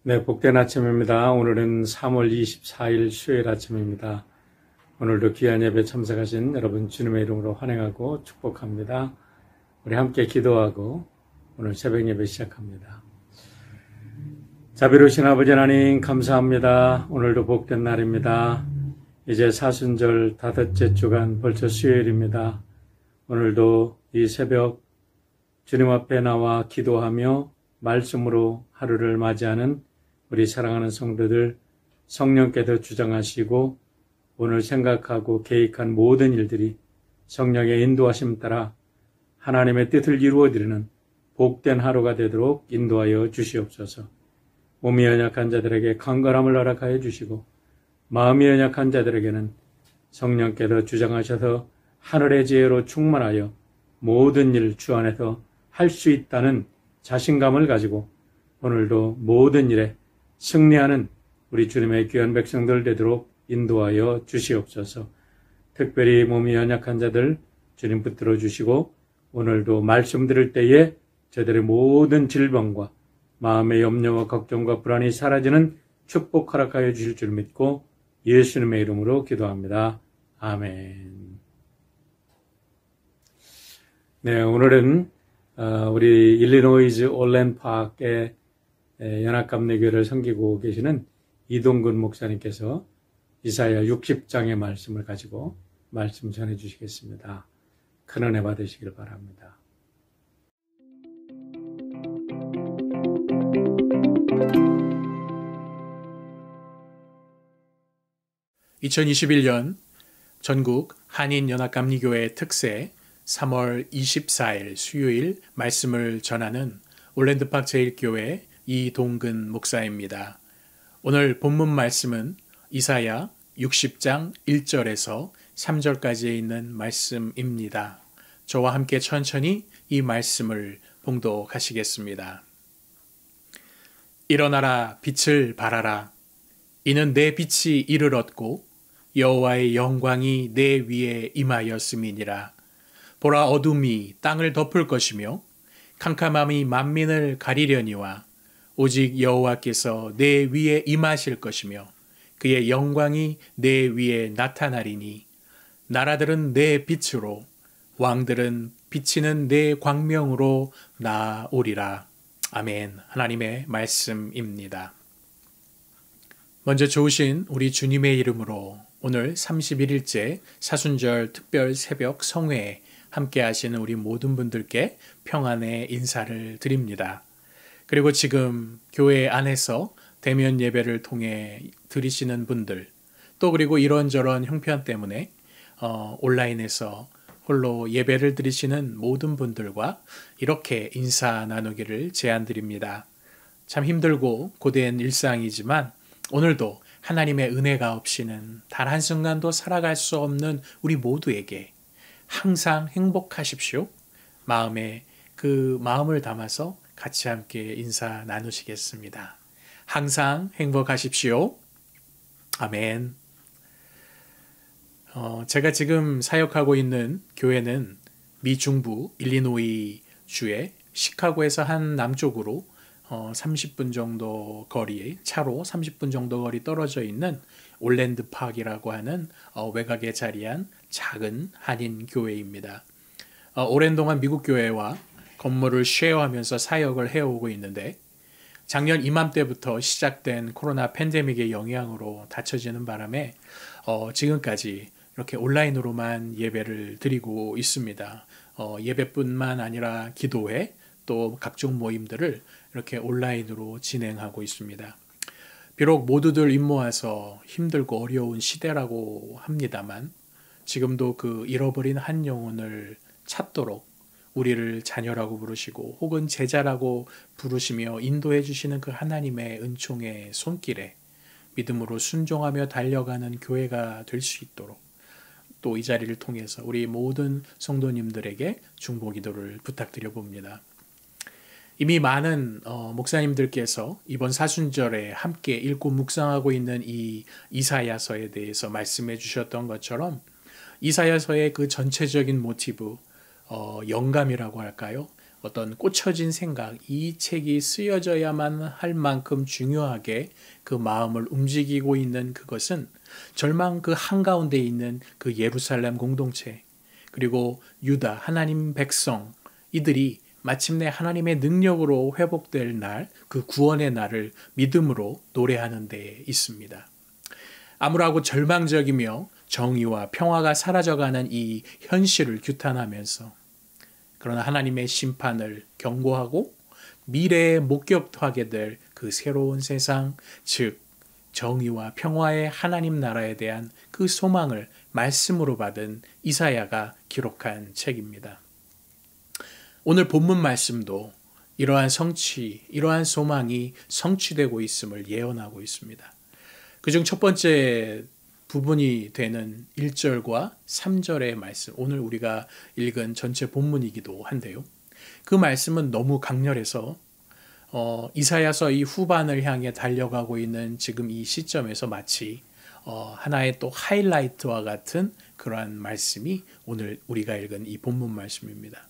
네, 복된 아침입니다. 오늘은 3월 24일 수요일 아침입니다. 오늘도 귀한 예배 참석하신 여러분 주님의 이름으로 환영하고 축복합니다. 우리 함께 기도하고 오늘 새벽 예배 시작합니다. 자비로우신 아버지 하나님 감사합니다. 오늘도 복된 날입니다. 이제 사순절 다섯째 주간 벌써 수요일입니다. 오늘도 이 새벽 주님 앞에 나와 기도하며 말씀으로 하루를 맞이하는 우리 사랑하는 성도들 성령께서 주장하시고 오늘 생각하고 계획한 모든 일들이 성령의 인도하심 따라 하나님의 뜻을 이루어드리는 복된 하루가 되도록 인도하여 주시옵소서. 몸이 연약한 자들에게 강건함을 허락하여 주시고 마음이 연약한 자들에게는 성령께서 주장하셔서 하늘의 지혜로 충만하여 모든 일 주 안에서 할 수 있다는 자신감을 가지고 오늘도 모든 일에 승리하는 우리 주님의 귀한 백성들 되도록 인도하여 주시옵소서. 특별히 몸이 연약한 자들 주님 붙들어 주시고 오늘도 말씀 들을 때에 저들의 모든 질병과 마음의 염려와 걱정과 불안이 사라지는 축복 허락하여 주실 줄 믿고 예수님의 이름으로 기도합니다. 아멘. 네, 오늘은 우리 일리노이즈 올랜드 파크의 연합감리교회를 섬기고 계시는 이동근 목사님께서 이사야 60장의 말씀을 가지고 말씀 전해 주시겠습니다. 큰 은혜 받으시길 바랍니다. (2021년) 전국 한인연합감리교회 특세 3월 24일 수요일 말씀을 전하는 올랜드파크 제1교회 이동근 목사입니다. 오늘 본문 말씀은 이사야 60장 1절에서 3절까지에 있는 말씀입니다. 저와 함께 천천히 이 말씀을 봉독하시겠습니다. 일어나라 빛을 발하라. 이는 내 빛이 이를 얻고 여호와의 영광이 내 위에 임하였음이니라. 보라, 어둠이 땅을 덮을 것이며 캄캄함이 만민을 가리려니와 오직 여호와께서 내 위에 임하실 것이며 그의 영광이 내 위에 나타나리니 나라들은 내 빛으로 왕들은 비치는 내 광명으로 나오리라. 아멘. 하나님의 말씀입니다. 먼저 좋으신 우리 주님의 이름으로 오늘 31일째 사순절 특별 새벽 성회에 함께 하시는 우리 모든 분들께 평안의 인사를 드립니다. 그리고 지금 교회 안에서 대면 예배를 통해 드리시는 분들, 또 그리고 이런저런 형편 때문에 온라인에서 홀로 예배를 드리시는 모든 분들과 이렇게 인사 나누기를 제안드립니다. 참 힘들고 고된 일상이지만 오늘도 하나님의 은혜가 없이는 단 한순간도 살아갈 수 없는 우리 모두에게 항상 행복하십시오. 마음에 그 마음을 담아서 같이 함께 인사 나누시겠습니다. 항상 행복하십시오. 아멘. 제가 지금 사역하고 있는 교회는 미중부 일리노이 주의 시카고에서 한 남쪽으로 30분 정도 거리, 차로 30분 정도 거리 떨어져 있는 올랜드 파크라고 하는 외곽에 자리한 작은 한인 교회입니다. 오랜 동안 미국 교회와 건물을 쉐어하면서 사역을 해오고 있는데 작년 이맘때부터 시작된 코로나 팬데믹의 영향으로 닫혀지는 바람에 지금까지 이렇게 온라인으로만 예배를 드리고 있습니다. 예배뿐만 아니라 기도회 또 각종 모임들을 이렇게 온라인으로 진행하고 있습니다. 비록 모두들 입모아서 힘들고 어려운 시대라고 합니다만 지금도 그 잃어버린 한 영혼을 찾도록 우리를 자녀라고 부르시고 혹은 제자라고 부르시며 인도해 주시는 그 하나님의 은총의 손길에 믿음으로 순종하며 달려가는 교회가 될 수 있도록 또 이 자리를 통해서 우리 모든 성도님들에게 중보 기도를 부탁드려 봅니다. 이미 많은 목사님들께서 이번 사순절에 함께 읽고 묵상하고 있는 이 이사야서에 대해서 말씀해 주셨던 것처럼 이사야서의 그 전체적인 모티브, 영감이라고 할까요? 어떤 꽂혀진 생각, 이 책이 쓰여져야만 할 만큼 중요하게 그 마음을 움직이고 있는 그것은 절망 그 한가운데 있는 그 예루살렘 공동체, 그리고 유다, 하나님 백성, 이들이 마침내 하나님의 능력으로 회복될 날, 그 구원의 날을 믿음으로 노래하는 데 있습니다. 암울하고 절망적이며 정의와 평화가 사라져가는 이 현실을 규탄하면서, 그러나 하나님의 심판을 경고하고 미래에 목격하게 될 그 새로운 세상, 즉 정의와 평화의 하나님 나라에 대한 그 소망을 말씀으로 받은 이사야가 기록한 책입니다. 오늘 본문 말씀도 이러한 성취, 이러한 소망이 성취되고 있음을 예언하고 있습니다. 그중 첫 번째 부분이 되는 1절과 3절의 말씀, 오늘 우리가 읽은 전체 본문이기도 한데요. 그 말씀은 너무 강렬해서 이사야서 이 후반을 향해 달려가고 있는 지금 이 시점에서 마치 하나의 또 하이라이트와 같은 그러한 말씀이 오늘 우리가 읽은 이 본문 말씀입니다.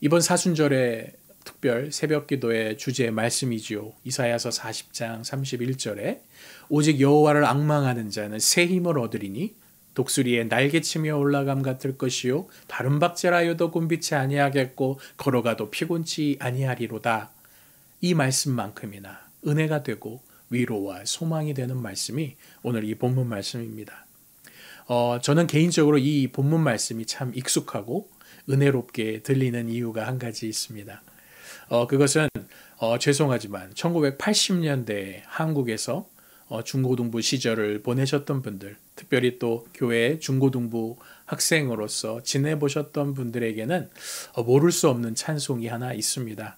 이번 사순절의 특별 새벽기도의 주제의 말씀이지요. 이사야서 40장 31절에 오직 여호와를 앙망하는 자는 새 힘을 얻으리니 독수리의 날개치며 올라감 같을 것이요 다른 박제라여도 곤비치 아니하겠고 걸어가도 피곤치 아니하리로다. 이 말씀만큼이나 은혜가 되고 위로와 소망이 되는 말씀이 오늘 이 본문 말씀입니다. 저는 개인적으로 이 본문 말씀이 참 익숙하고 은혜롭게 들리는 이유가 한 가지 있습니다. 그것은 죄송하지만 1980년대 한국에서 중고등부 시절을 보내셨던 분들, 특별히 또 교회 중고등부 학생으로서 지내보셨던 분들에게는 모를 수 없는 찬송이 하나 있습니다.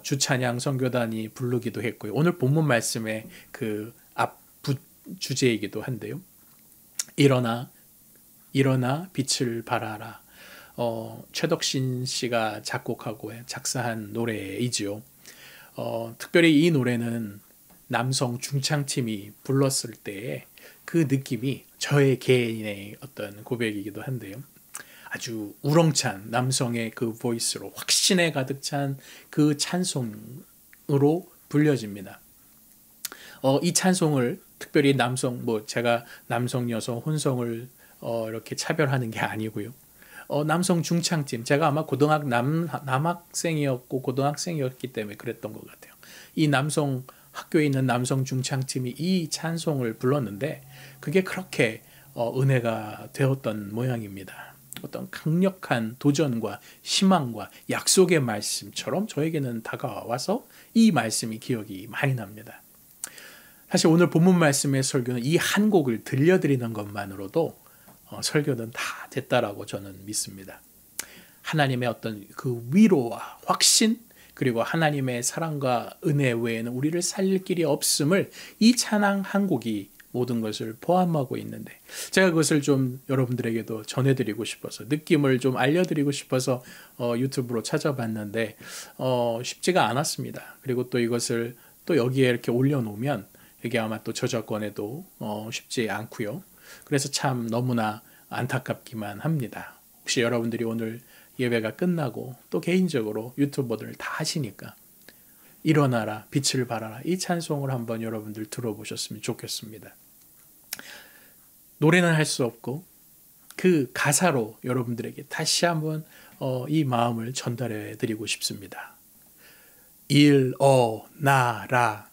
주찬양 선교단이 부르기도 했고요. 오늘 본문 말씀의 그 앞 주제이기도 한데요. 일어나 빛을 발하라. 최덕신 씨가 작곡하고 작사한 노래이지요. 특별히 이 노래는 남성 중창팀이 불렀을 때의 그 느낌이 저의 개인의 어떤 고백이기도 한데요. 아주 우렁찬 남성의 그 보이스로 확신에 가득 찬 그 찬송으로 불려집니다. 이 찬송을 특별히 제가 남성, 여성, 혼성을 이렇게 차별하는 게 아니고요. 남성 중창팀, 제가 아마 남학생이었고 고등학생이었기 때문에 그랬던 것 같아요. 이 학교에 있는 남성 중창팀이 이 찬송을 불렀는데 그게 그렇게 은혜가 되었던 모양입니다. 어떤 강력한 도전과 희망과 약속의 말씀처럼 저에게는 다가와서 이 말씀이 기억이 많이 납니다. 사실 오늘 본문 말씀의 설교는 이 한 곡을 들려드리는 것만으로도 설교는 다 됐다라고 저는 믿습니다. 하나님의 어떤 그 위로와 확신, 그리고 하나님의 사랑과 은혜 외에는 우리를 살릴 길이 없음을 이 찬양 한 곡이 모든 것을 포함하고 있는데, 제가 그것을 좀 여러분들에게도 전해드리고 싶어서, 느낌을 좀 알려드리고 싶어서 유튜브로 찾아봤는데 쉽지가 않았습니다. 그리고 또 이것을 또 여기에 이렇게 올려놓으면 이게 아마 또 저작권에도 쉽지 않고요. 그래서 참 너무나 안타깝기만 합니다. 혹시 여러분들이 오늘 예배가 끝나고 또 개인적으로 유튜버들 다 하시니까 일어나라 빛을 발하라 이 찬송을 한번 여러분들 들어보셨으면 좋겠습니다. 노래는 할 수 없고 그 가사로 여러분들에게 다시 한번 이 마음을 전달해 드리고 싶습니다. 일어나라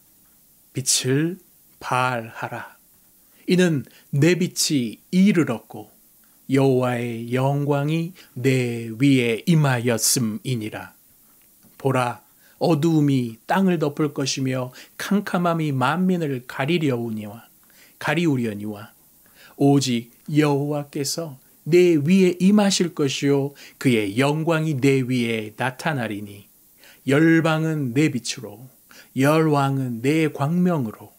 빛을 발하라. 이는 내 빛이 이를 얻고 여호와의 영광이 내 위에 임하였음이니라. 보라, 어두움이 땅을 덮을 것이며 캄캄함이 만민을 가리우려니와 오직 여호와께서 내 위에 임하실 것이요 그의 영광이 내 위에 나타나리니 열방은 내 빛으로 열왕은 내 광명으로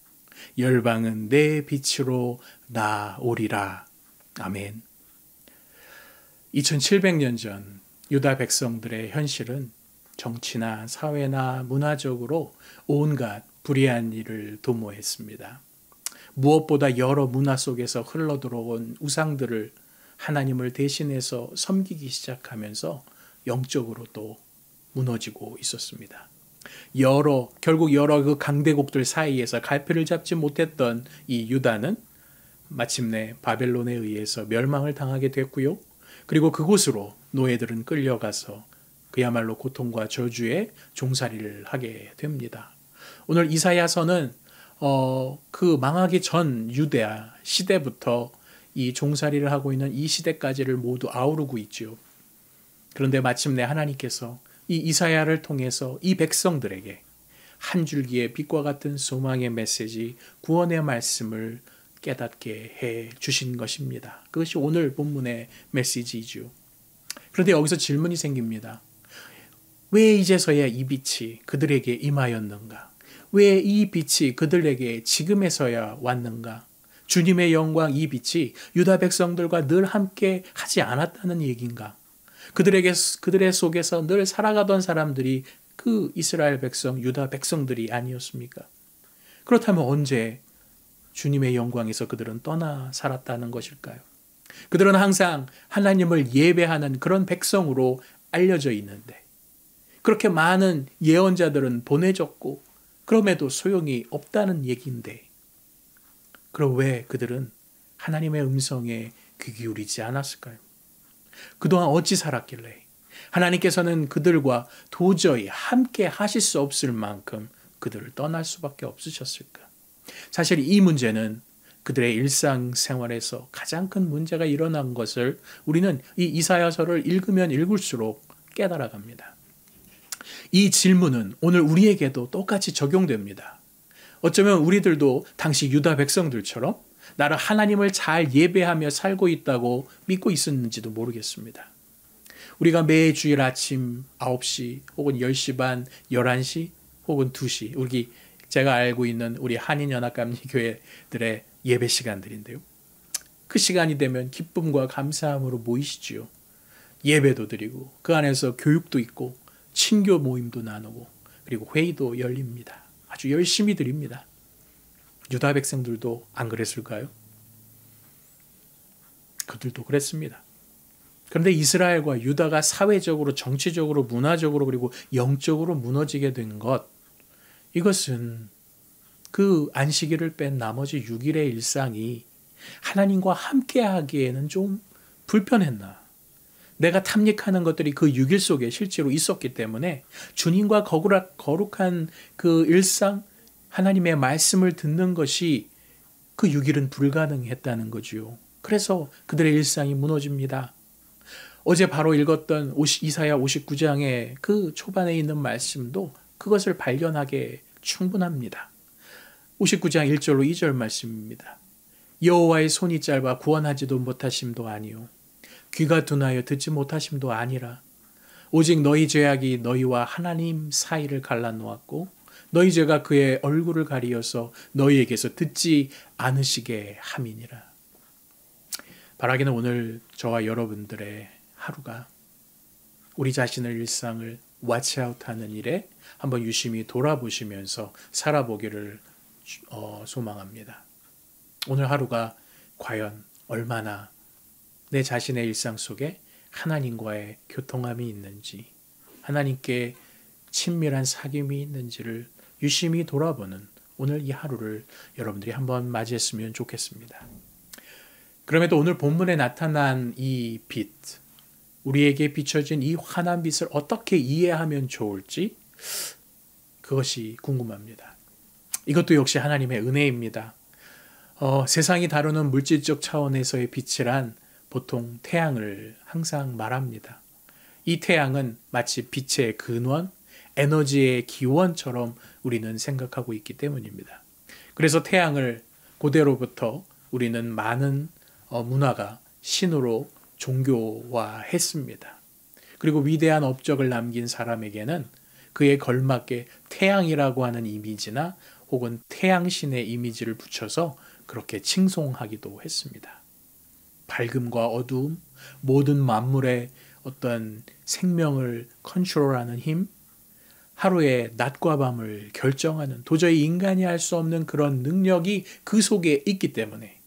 열방은 내 빛으로 나오리라. 아멘. 2700년 전 유다 백성들의 현실은 정치나 사회나 문화적으로 온갖 불의한 일을 도모했습니다. 무엇보다 여러 문화 속에서 흘러들어온 우상들을 하나님을 대신해서 섬기기 시작하면서 영적으로 또 무너지고 있었습니다. 결국 여러 그 강대국들 사이에서 갈피를 잡지 못했던 이 유다는 마침내 바벨론에 의해서 멸망을 당하게 됐고요. 그리고 그곳으로 노예들은 끌려가서 그야말로 고통과 저주의 종살이를 하게 됩니다. 오늘 이사야서는 그 망하기 전 유대 시대부터 이 종살이를 하고 있는 이 시대까지를 모두 아우르고 있지요. 그런데 마침내 하나님께서 이 이사야를 통해서 이 백성들에게 한 줄기의 빛과 같은 소망의 메시지, 구원의 말씀을 깨닫게 해 주신 것입니다. 그것이 오늘 본문의 메시지이죠. 그런데 여기서 질문이 생깁니다. 왜 이제서야 이 빛이 그들에게 임하였는가? 왜 이 빛이 그들에게 지금에서야 왔는가? 주님의 영광 이 빛이 유다 백성들과 늘 함께 하지 않았다는 얘기인가? 그들의 속에서 늘 살아가던 사람들이 그 이스라엘 백성, 유다 백성들이 아니었습니까? 그렇다면 언제 주님의 영광에서 그들은 떠나 살았다는 것일까요? 그들은 항상 하나님을 예배하는 그런 백성으로 알려져 있는데 그렇게 많은 예언자들은 보내졌고 그럼에도 소용이 없다는 얘기인데 그럼 왜 그들은 하나님의 음성에 귀 기울이지 않았을까요? 그동안 어찌 살았길래 하나님께서는 그들과 도저히 함께 하실 수 없을 만큼 그들을 떠날 수밖에 없으셨을까? 사실 이 문제는 그들의 일상생활에서 가장 큰 문제가 일어난 것을 우리는 이 이사야서를 읽으면 읽을수록 깨달아갑니다. 이 질문은 오늘 우리에게도 똑같이 적용됩니다. 어쩌면 우리들도 당시 유다 백성들처럼 나를 하나님을 잘 예배하며 살고 있다고 믿고 있었는지도 모르겠습니다. 우리가 매주일 아침 9시 혹은 10시 반, 11시 혹은 2시 제가 알고 있는 우리 한인연합감리교회들의 예배 시간들인데요. 그 시간이 되면 기쁨과 감사함으로 모이시지요. 예배도 드리고 그 안에서 교육도 있고 친교 모임도 나누고 그리고 회의도 열립니다. 아주 열심히 드립니다. 유다 백성들도 안 그랬을까요? 그들도 그랬습니다. 그런데 이스라엘과 유다가 사회적으로, 정치적으로, 문화적으로 그리고 영적으로 무너지게 된 것, 이것은 그 안식일을 뺀 나머지 6일의 일상이 하나님과 함께 하기에는 좀 불편했나. 내가 탐닉하는 것들이 그 6일 속에 실제로 있었기 때문에 주님과 거룩한 그 일상, 하나님의 말씀을 듣는 것이 그 6일은 불가능했다는 거지요. 그래서 그들의 일상이 무너집니다. 어제 바로 읽었던 이사야 59장의 그 초반에 있는 말씀도 그것을 발견하게 충분합니다. 59장 1절로 2절 말씀입니다. 여호와의 손이 짧아 구원하지도 못하심도 아니요 귀가 둔하여 듣지 못하심도 아니라 오직 너희 죄악이 너희와 하나님 사이를 갈라놓았고 너희 죄가 그의 얼굴을 가리어서 너희에게서 듣지 않으시게 함이니라. 바라기는 오늘 저와 여러분들의 하루가 우리 자신의 일상을 왓치아웃하는 일에 한번 유심히 돌아보시면서 살아보기를 소망합니다. 오늘 하루가 과연 얼마나 내 자신의 일상 속에 하나님과의 교통함이 있는지, 하나님께 친밀한 사귐이 있는지를 유심히 돌아보는 오늘 이 하루를 여러분들이 한번 맞이했으면 좋겠습니다. 그럼에도 오늘 본문에 나타난 이 빛, 우리에게 비춰진 이 환한 빛을 어떻게 이해하면 좋을지 그것이 궁금합니다. 이것도 역시 하나님의 은혜입니다. 세상이 다루는 물질적 차원에서의 빛이란 보통 태양을 항상 말합니다. 이 태양은 마치 빛의 근원, 에너지의 기원처럼 우리는 생각하고 있기 때문입니다. 그래서 태양을 고대로부터 우리는 많은 문화가 신으로 종교화했습니다. 그리고 위대한 업적을 남긴 사람에게는 그에 걸맞게 태양이라고 하는 이미지나 혹은 태양신의 이미지를 붙여서 그렇게 칭송하기도 했습니다. 밝음과 어두움, 모든 만물의 어떤 생명을 컨트롤하는 힘, 하루의 낮과 밤을 결정하는 도저히 인간이 할 수 없는 그런 능력이 그 속에 있기 때문에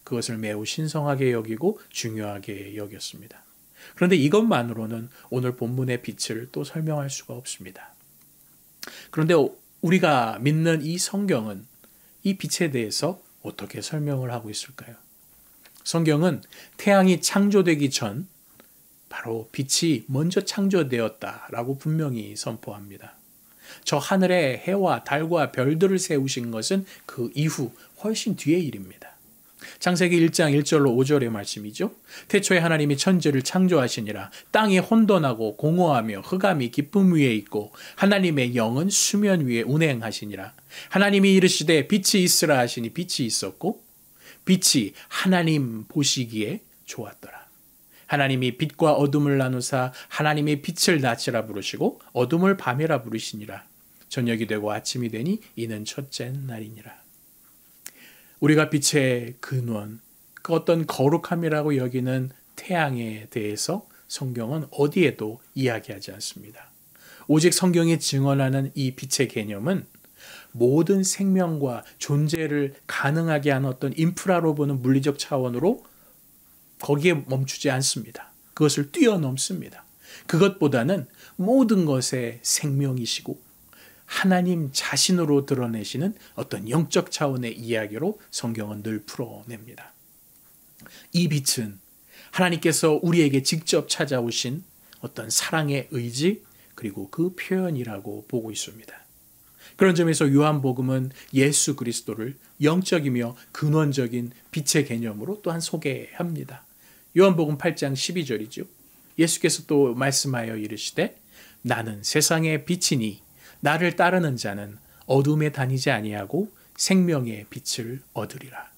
그것을 매우 신성하게 여기고 중요하게 여겼습니다. 그런데 이것만으로는 오늘 본문의 빛을 또 설명할 수가 없습니다. 그런데 우리가 믿는 이 성경은 이 빛에 대해서 어떻게 설명을 하고 있을까요? 성경은 태양이 창조되기 전 바로 빛이 먼저 창조되었다라고 분명히 선포합니다. 저 하늘에 해와 달과 별들을 세우신 것은 그 이후 훨씬 뒤의 일입니다. 창세기 1장 1절로 5절의 말씀이죠. 태초에 하나님이 천지를 창조하시니라. 땅이 혼돈하고 공허하며 흑암이 깊음 위에 있고 하나님의 영은 수면 위에 운행하시니라. 하나님이 이르시되 빛이 있으라 하시니 빛이 있었고 빛이 하나님 보시기에 좋았더라. 하나님이 빛과 어둠을 나누사 하나님이 빛을 낮이라 부르시고 어둠을 밤이라 부르시니라. 저녁이 되고 아침이 되니 이는 첫째 날이니라. 우리가 빛의 근원, 그 어떤 거룩함이라고 여기는 태양에 대해서 성경은 어디에도 이야기하지 않습니다. 오직 성경이 증언하는 이 빛의 개념은 모든 생명과 존재를 가능하게 하는 어떤 인프라로 보는 물리적 차원으로 거기에 멈추지 않습니다. 그것을 뛰어넘습니다. 그것보다는 모든 것의 생명이시고 하나님 자신으로 드러내시는 어떤 영적 차원의 이야기로 성경은 늘 풀어냅니다. 이 빛은 하나님께서 우리에게 직접 찾아오신 어떤 사랑의 의지 그리고 그 표현이라고 보고 있습니다. 그런 점에서 요한복음은 예수 그리스도를 영적이며 근원적인 빛의 개념으로 또한 소개합니다. 요한복음 8장 12절이죠. 예수께서 또 말씀하여 이르시되 나는 세상의 빛이니 나를 따르는 자는 어둠에 다니지 아니하고 생명의 빛을 얻으리라.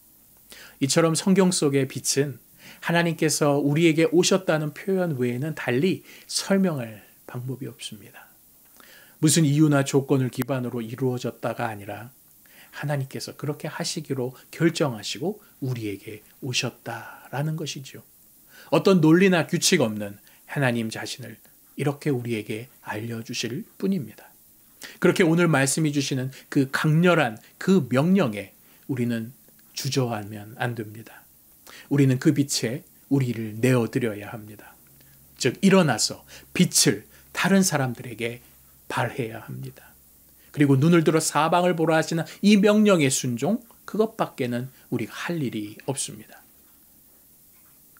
이처럼 성경 속의 빛은 하나님께서 우리에게 오셨다는 표현 외에는 달리 설명할 방법이 없습니다. 무슨 이유나 조건을 기반으로 이루어졌다가 아니라 하나님께서 그렇게 하시기로 결정하시고 우리에게 오셨다라는 것이죠. 어떤 논리나 규칙 없는 하나님 자신을 이렇게 우리에게 알려주실 뿐입니다. 그렇게 오늘 말씀해 주시는 그 강렬한 그 명령에 우리는 주저하면 안 됩니다. 우리는 그 빛에 우리를 내어드려야 합니다. 즉 일어나서 빛을 다른 사람들에게 발해야 합니다. 그리고 눈을 들어 사방을 보라 하시는 이 명령의 순종, 그것밖에는 우리가 할 일이 없습니다.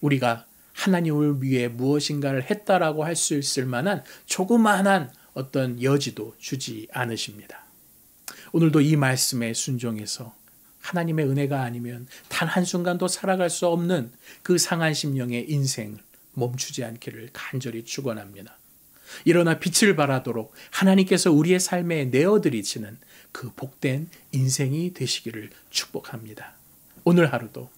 우리가 하나님을 위해 무엇인가를 했다라고 할 수 있을 만한 조그마한 어떤 여지도 주지 않으십니다. 오늘도 이 말씀에 순종해서 하나님의 은혜가 아니면 단 한순간도 살아갈 수 없는 그 상한 심령의 인생을 멈추지 않기를 간절히 축원합니다. 일어나 빛을 발하도록 하나님께서 우리의 삶에 내어드리시는 그 복된 인생이 되시기를 축복합니다. 오늘 하루도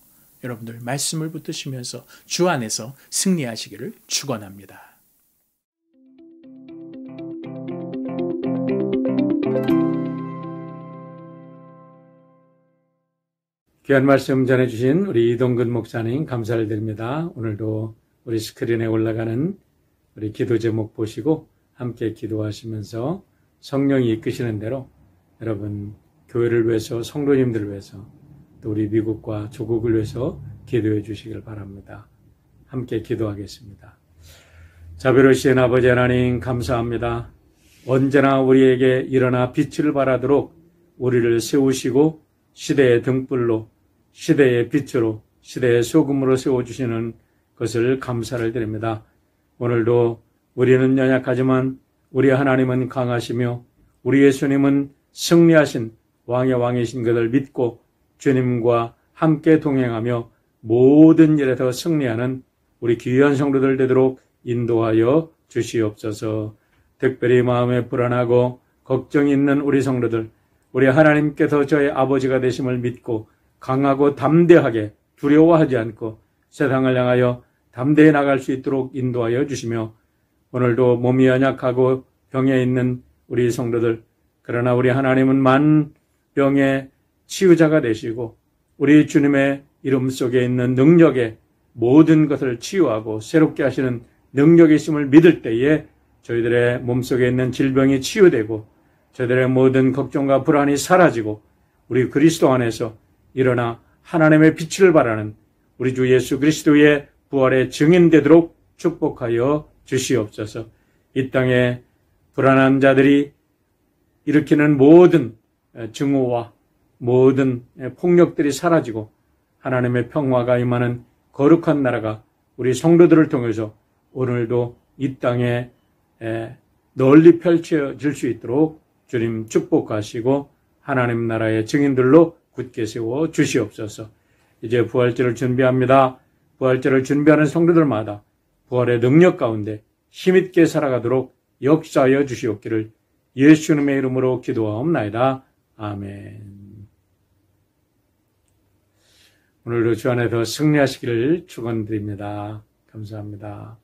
여러분들 말씀을 붙드시면서 주 안에서 승리하시기를 축원합니다. 귀한 말씀 전해주신 우리 이동근 목사님 감사를 드립니다. 오늘도 우리 스크린에 올라가는 우리 기도 제목 보시고 함께 기도하시면서 성령이 이끄시는 대로 여러분 교회를 위해서 성도님들을 위해서 또 우리 미국과 조국을 위해서 기도해 주시길 바랍니다. 함께 기도하겠습니다. 자비로우신 아버지 하나님 감사합니다. 언제나 우리에게 일어나 빛을 발하도록 우리를 세우시고 시대의 등불로 시대의 빛으로 시대의 소금으로 세워주시는 것을 감사를 드립니다. 오늘도 우리는 연약하지만 우리 하나님은 강하시며 우리 예수님은 승리하신 왕의 왕이신 것을 믿고 주님과 함께 동행하며 모든 일에서 승리하는 우리 귀한 성도들 되도록 인도하여 주시옵소서. 특별히 마음에 불안하고 걱정이 있는 우리 성도들, 우리 하나님께서 저의 아버지가 되심을 믿고 강하고 담대하게 두려워하지 않고 세상을 향하여 담대히 나갈 수 있도록 인도하여 주시며 오늘도 몸이 연약하고 병에 있는 우리 성도들, 그러나 우리 하나님은 만병의 치유자가 되시고 우리 주님의 이름 속에 있는 능력에 모든 것을 치유하고 새롭게 하시는 능력이 있음을 믿을 때에 저희들의 몸속에 있는 질병이 치유되고 저희들의 모든 걱정과 불안이 사라지고 우리 그리스도 안에서 일어나 하나님의 빛을 발하는 우리 주 예수 그리스도의 부활의 증인되도록 축복하여 주시옵소서. 이 땅에 불안한 자들이 일으키는 모든 증오와 모든 폭력들이 사라지고 하나님의 평화가 임하는 거룩한 나라가 우리 성도들을 통해서 오늘도 이 땅에 널리 펼쳐질 수 있도록 주님 축복하시고 하나님 나라의 증인들로 굳게 세워 주시옵소서. 이제 부활절을 준비합니다. 부활절을 준비하는 성도들마다 부활의 능력 가운데 힘있게 살아가도록 역사하여 주시옵기를 예수님의 이름으로 기도하옵나이다. 아멘. 오늘도 주 안에서 승리하시기를 축원드립니다. 감사합니다.